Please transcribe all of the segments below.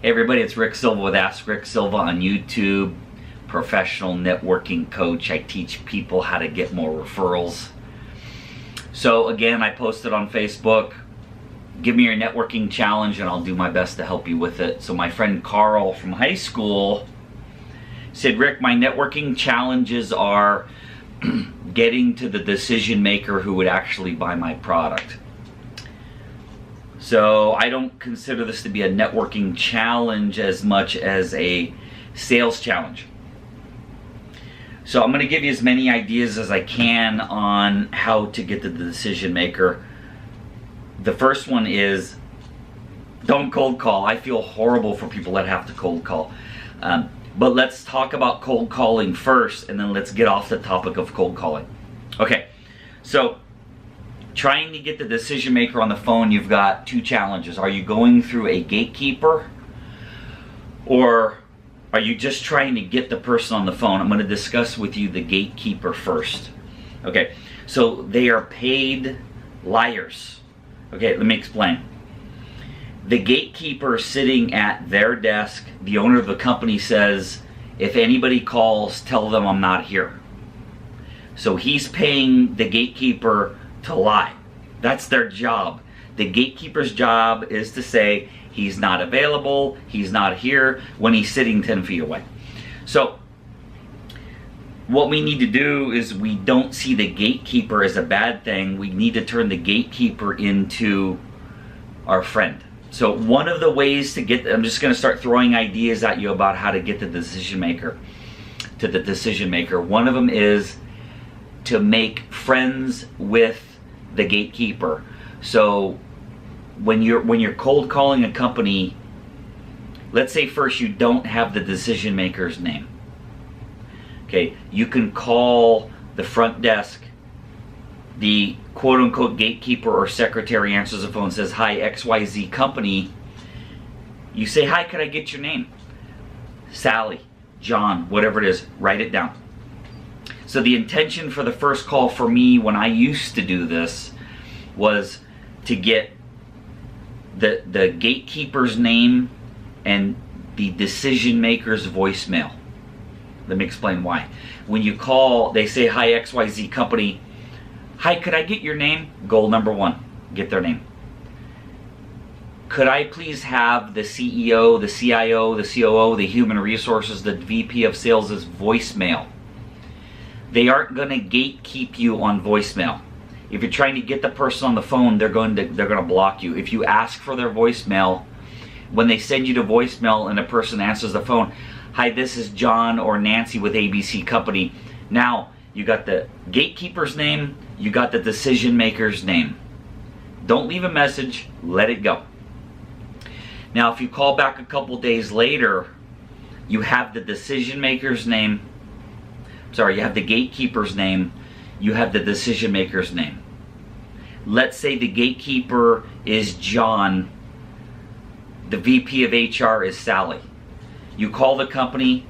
Hey everybody, it's Rick Silva with Ask Rick Silva on YouTube. Professional networking coach. I teach people how to get more referrals. So again, I posted on Facebook, give me your networking challenge and I'll do my best to help you with it. So my friend Carl from high school said, Rick, my networking challenges are getting to the decision maker who would actually buy my product. So I don't consider this to be a networking challenge as much as a sales challenge. So I'm going to give you as many ideas as I can on how to get to the decision maker. The first one is don't cold call. I feel horrible for people that have to cold call. But let's talk about cold calling first, and then let's get off the topic of cold calling. Okay, so trying to get the decision maker on the phone, you've got two challenges. Are you going through a gatekeeper, or are you just trying to get the person on the phone? I'm going to discuss with you the gatekeeper first. Okay, so they are paid liars. Okay, let me explain. The gatekeeper is sitting at their desk. The owner of the company says, if anybody calls, tell them I'm not here. So he's paying the gatekeeper to lie. That's their job. The gatekeeper's job is to say he's not available, he's not here, when he's sitting 10 feet away. So what we need to do is, we don't see the gatekeeper as a bad thing. We need to turn the gatekeeper into our friend. So one of the ways to get, I'm just going to start throwing ideas at you about how to get the decision maker to the decision maker. One of them is to make friends with the gatekeeper. So when you're cold calling a company, let's say first you don't have the decision maker's name. Okay, you can call the front desk. The quote unquote gatekeeper or secretary answers the phone and says, hi, XYZ company. You say, hi, could I get your name? Sally, John, whatever it is, write it down. So the intention for the first call for me when I used to do this was to get the gatekeeper's name and the decision maker's voicemail. Let me explain why. When you call, they say, hi, XYZ company. Hi, could I get your name? Goal number one, get their name. Could I please have the CEO, the CIO, the COO, the human resources, the VP of sales' voicemail? They aren't going to gatekeep you on voicemail. If you're trying to get the person on the phone, they're going to block you. If you ask for their voicemail, when they send you to voicemail and a person answers the phone, hi, this is John or Nancy with ABC Company. Now, you got the gatekeeper's name, you got the decision maker's name. Don't leave a message, let it go. Now, if you call back a couple days later, you have the decision maker's name, you have the gatekeeper's name, you have the decision maker's name. Let's say the gatekeeper is John, the VP of HR is Sally. You call the company,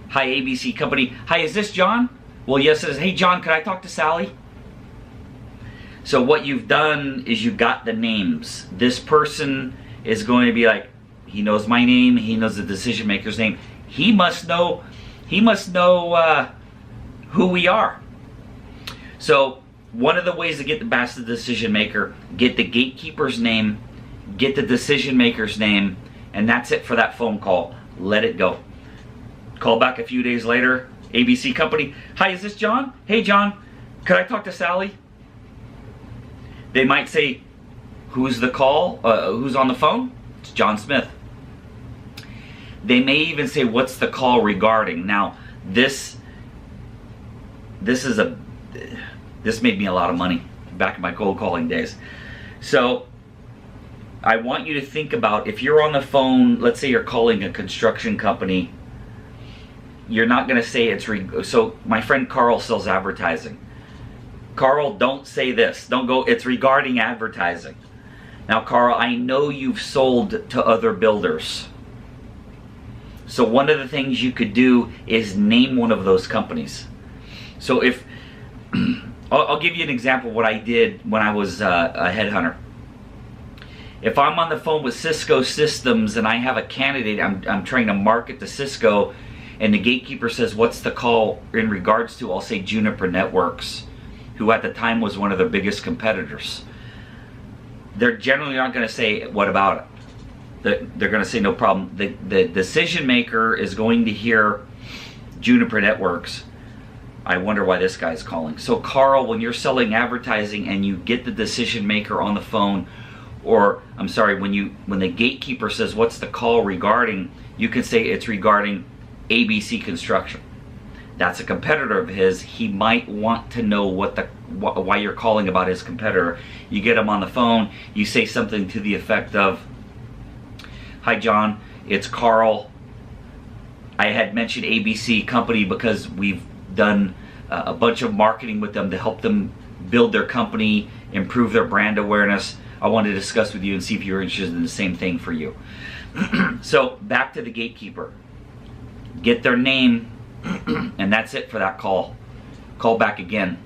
hi ABC Company, hi, is this John? Well, yes, it is. Hey John, could I talk to Sally? So what you've done is you got the names. This person is going to be like, he knows my name, he knows the decision maker's name. He must know who we are. So one of the ways to get the best of the decision maker, get the gatekeeper's name, get the decision maker's name, and that's it for that phone call. Let it go. Call back a few days later, ABC Company, hi, is this John? Hey John, could I talk to Sally? They might say, who's the call? Who's on the phone? It's John Smith. They may even say, what's the call regarding? Now, this made me a lot of money back in my cold calling days. So I want you to think about, if you're on the phone, let's say you're calling a construction company, you're not going to say it's so my friend Carl sells advertising. Carl, don't say this. Don't go, it's regarding advertising. Now, Carl, I know you've sold to other builders. So one of the things you could do is name one of those companies. So if, I'll give you an example of what I did when I was a headhunter. If I'm on the phone with Cisco Systems and I have a candidate, I'm trying to market to Cisco, and the gatekeeper says, what's the call in regards to? I'll say Juniper Networks, who at the time was one of their biggest competitors. They're generally not going to say, what about it? They're going to say, no problem. The decision maker is going to hear Juniper Networks. I wonder why this guy's calling. So Carl, when you're selling advertising and you get the decision maker on the phone, or I'm sorry, when the gatekeeper says, what's the call regarding, you can say it's regarding ABC Construction. That's a competitor of his. He might want to know why you're calling about his competitor. You get him on the phone, you say something to the effect of, hi John, it's Carl. I had mentioned ABC company because we've done a bunch of marketing with them to help them build their company, improve their brand awareness. I wanted to discuss with you and see if you're interested in the same thing for you. So back to the gatekeeper. Get their name, and that's it for that call. Call back again.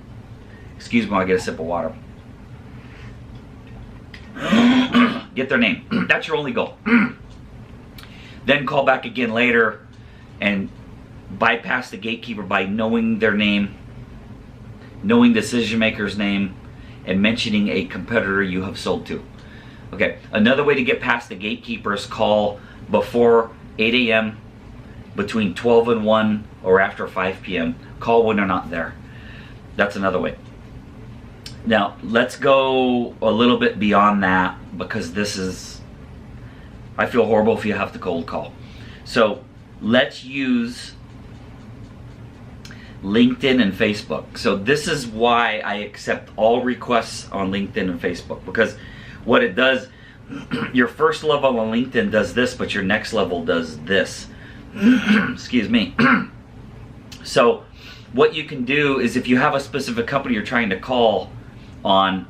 Excuse me while I get a sip of water. Get their name. That's your only goal. Then call back again later and bypass the gatekeeper by knowing their name, knowing the decision maker's name, and mentioning a competitor you have sold to. Okay, another way to get past the gatekeeper is call before 8 a.m., between 12 and 1, or after 5 p.m. Call when they're not there. That's another way. Now, let's go a little bit beyond that, because this is, I feel horrible if you have to cold call. So let's use LinkedIn and Facebook. So this is why I accept all requests on LinkedIn and Facebook, because what it does, your first level on LinkedIn does this, but your next level does this. Excuse me. So what you can do is, if you have a specific company you're trying to call on,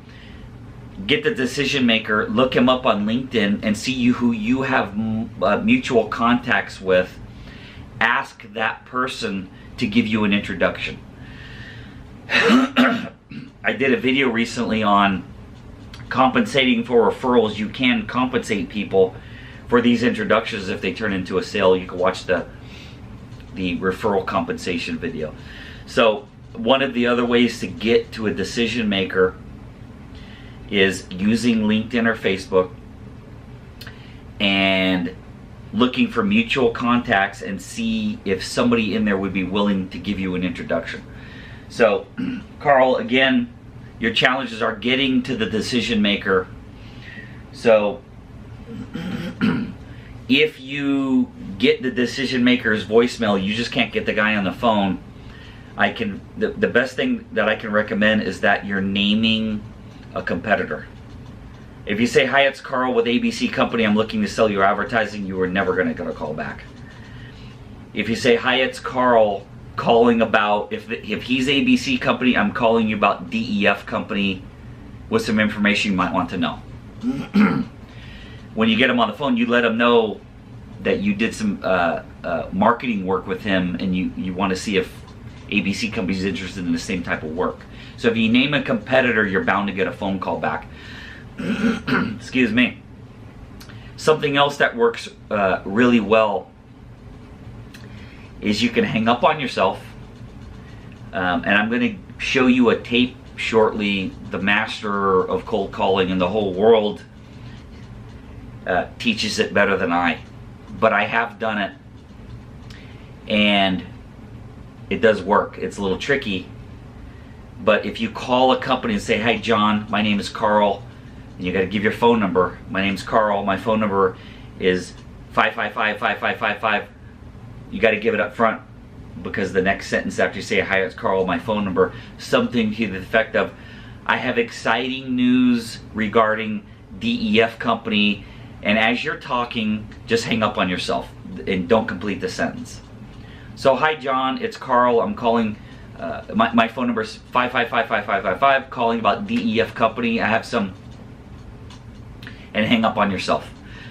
get the decision maker, look him up on LinkedIn and see who you have mutual contacts with. Ask that person to give you an introduction. I did a video recently on compensating for referrals. You can compensate people for these introductions if they turn into a sale. You can watch the referral compensation video. So one of the other ways to get to a decision maker is using LinkedIn or Facebook and looking for mutual contacts and see if somebody in there would be willing to give you an introduction. So Carl, again, your challenges are getting to the decision maker. So if you get the decision maker's voicemail, you just can't get the guy on the phone, the best thing that I can recommend is that you're naming a competitor. If you say, hi, it's Carl with ABC Company, I'm looking to sell your advertising, you are never going to get a call back. If you say, hi, it's Carl, calling about, if he's ABC Company, I'm calling you about DEF Company with some information you might want to know. When you get him on the phone, you let him know that you did some marketing work with him, and you want to see if ABC Company is interested in the same type of work. So if you name a competitor, you're bound to get a phone call back. Excuse me. Something else that works really well is you can hang up on yourself, and I'm going to show you a tape shortly. The master of cold calling in the whole world teaches it better than I, but I have done it, and it does work. It's a little tricky, but if you call a company and say, hi John, my name is Carl, and you got to give your phone number. My name's Carl, my phone number is 555-5555. You got to give it up front, because the next sentence after you say, hi, it's Carl, my phone number, something to the effect of, I have exciting news regarding DEF Company, and as you're talking, just hang up on yourself and don't complete the sentence. So, hi John, it's Carl, I'm calling, my phone number is 555-5555, calling about DEF Company, I have some, and hang up on yourself.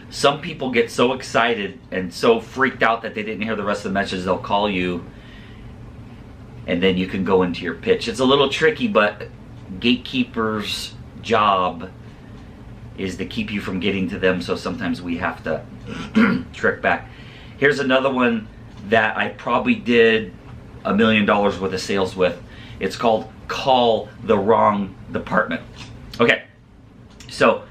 Some people get so excited and so freaked out that they didn't hear the rest of the message, they'll call you, and then you can go into your pitch. It's a little tricky, but gatekeeper's job is to keep you from getting to them, so sometimes we have to trick back. Here's another one that I probably did $1 million worth of sales with. It's called call the wrong department. Okay, so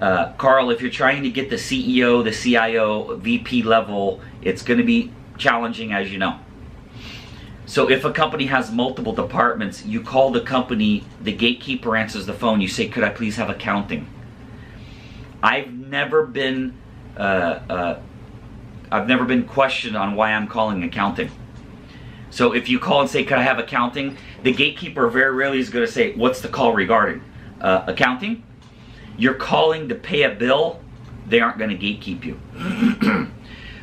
Carl, if you're trying to get the CEO, the CIO, VP level, it's going to be challenging, as you know. So if a company has multiple departments, you call the company, the gatekeeper answers the phone, you say, could I please have accounting? I've never been questioned on why I'm calling accounting. So if you call and say, could I have accounting? The gatekeeper very rarely is going to say, what's the call regarding? Accounting? You're calling to pay a bill, they aren't going to gatekeep you.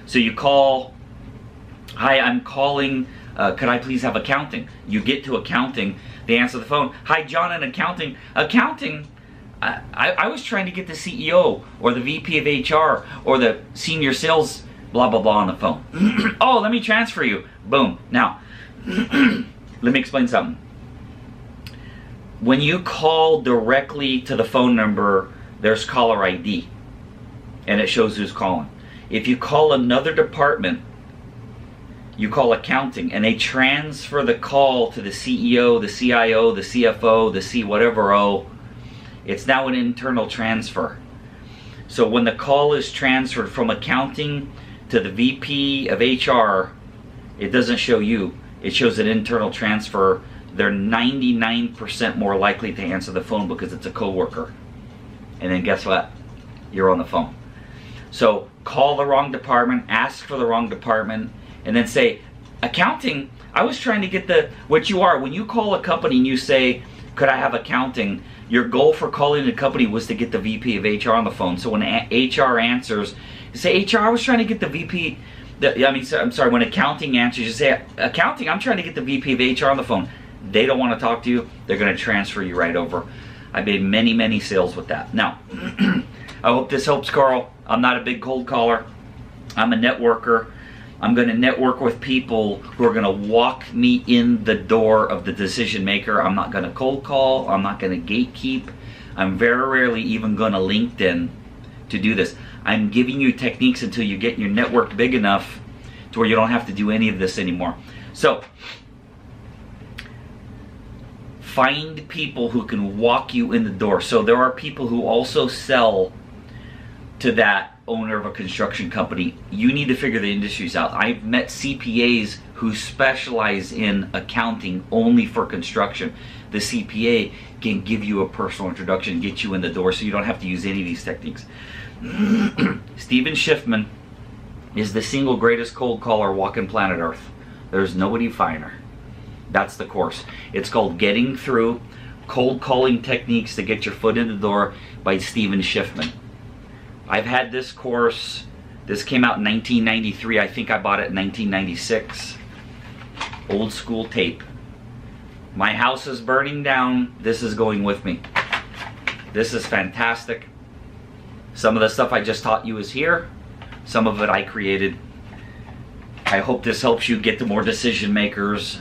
So you call, hi, I'm calling, could I please have accounting? You get to accounting, they answer the phone, hi John in accounting. Accounting? I was trying to get the CEO or the VP of HR or the senior sales blah blah blah on the phone. Oh, let me transfer you. Boom. Now, let me explain something. When you call directly to the phone number, there's caller ID, and it shows who's calling. If you call another department, you call accounting, and they transfer the call to the CEO, the CIO, the CFO, the C whatever O. It's now an internal transfer. So when the call is transferred from accounting to the VP of HR, it doesn't show you. It shows an internal transfer. They're 99% more likely to answer the phone because it's a coworker. And then guess what? You're on the phone. So call the wrong department, ask for the wrong department, and then say, accounting, I was trying to get what you are. When you call a company and you say, could I have accounting? Your goal for calling the company was to get the VP of HR on the phone. So when HR answers, you say, HR, I was trying to get the VP, when accounting answers, you say, accounting, I'm trying to get the VP of HR on the phone. They don't want to talk to you, they're going to transfer you right over. I made many, many sales with that. Now, I hope this helps, Carl. I'm not a big cold caller. I'm a networker. I'm going to network with people who are going to walk me in the door of the decision maker. I'm not going to cold call. I'm not going to gatekeep. I'm very rarely even going to LinkedIn to do this. I'm giving you techniques until you get your network big enough to where you don't have to do any of this anymore. So, find people who can walk you in the door. So there are people who also sell to that owner of a construction company. You need to figure the industries out. I've met CPAs who specialize in accounting only for construction. The CPA can give you a personal introduction, get you in the door, so you don't have to use any of these techniques. Steven Schiffman is the single greatest cold caller walking planet Earth. There's nobody finer. That's the course. It's called Getting Through Cold Calling Techniques to Get Your Foot in the Door by Steven Schiffman. I've had this course. This came out in 1993. I think I bought it in 1996. Old school tape. My house is burning down. This is going with me. This is fantastic. Some of the stuff I just taught you is here. Some of it I created. I hope this helps you get to more decision makers.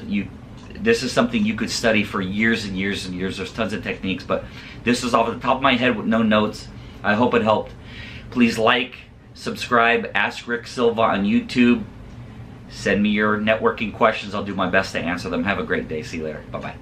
This is something you could study for years and years and years. There's tons of techniques, but this is off the top of my head with no notes. I hope it helped. Please like, subscribe, Ask Rick Silva on YouTube. Send me your networking questions. I'll do my best to answer them. Have a great day. See you later. Bye-bye.